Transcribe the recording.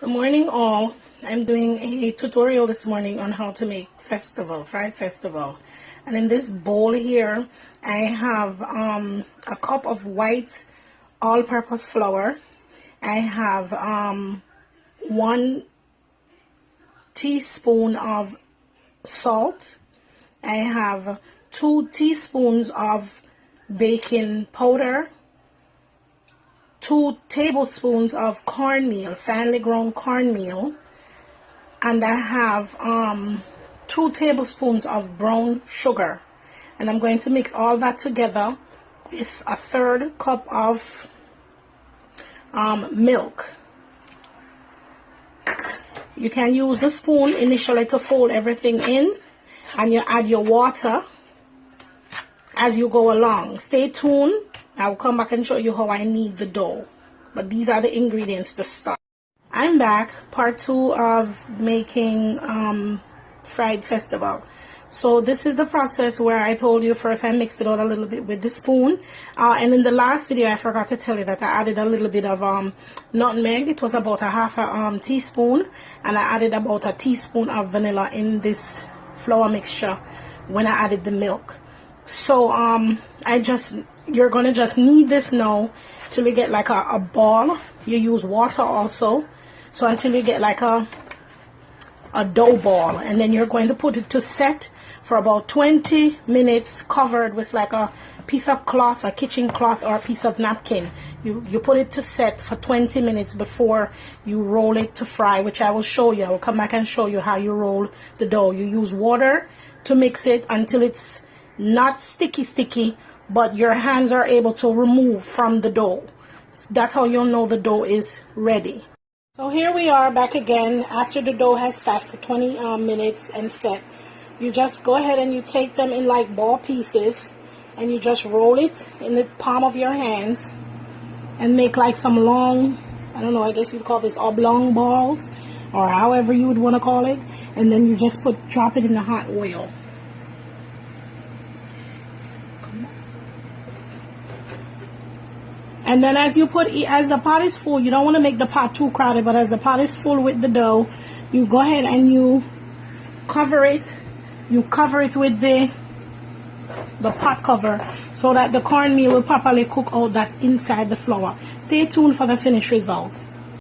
Good morning all. I'm doing a tutorial this morning on how to make fried festival. And in this bowl here, I have a cup of white all-purpose flour. I have 1 teaspoon of salt. I have 2 teaspoons of baking powder, 2 tablespoons of cornmeal, finely ground cornmeal, and I have 2 tablespoons of brown sugar. And I'm going to mix all that together with a 1/3 cup of milk. You can use the spoon initially to fold everything in, and you add your water as you go along. Stay tuned. I'll come back and show you how I knead the dough. But these are the ingredients to start. I'm back, part 2 of making fried festival. So this is the process where I told you first I mixed it out a little bit with the spoon. And in the last video I forgot to tell you that I added a little bit of nutmeg. It was about a half a teaspoon. And I added about a teaspoon of vanilla in this flour mixture when I added the milk. So you're gonna just knead this now till you get like a ball. You use water also, so until you get like a dough ball, and then you're going to put it to set for about 20 minutes covered with like a piece of cloth, a kitchen cloth, or a piece of napkin. You put it to set for 20 minutes before you roll it to fry, which I will show you. I will come back and show you how you roll the dough. You use water to mix it until it's not sticky, but your hands are able to remove from the dough. That's how you'll know the dough is ready. So here we are back again after the dough has sat for 20 minutes and set. You just go ahead and you take them in like ball pieces, and you just roll it in the palm of your hands and make like some long, I don't know, I guess you'd call this oblong balls, or however you would want to call it. And then you just drop it in the hot oil. And then as the pot is full, you don't want to make the pot too crowded, but as the pot is full with the dough, you go ahead and you cover it. You cover it with the pot cover so that the cornmeal will properly cook out that's inside the flour. Stay tuned for the finished result.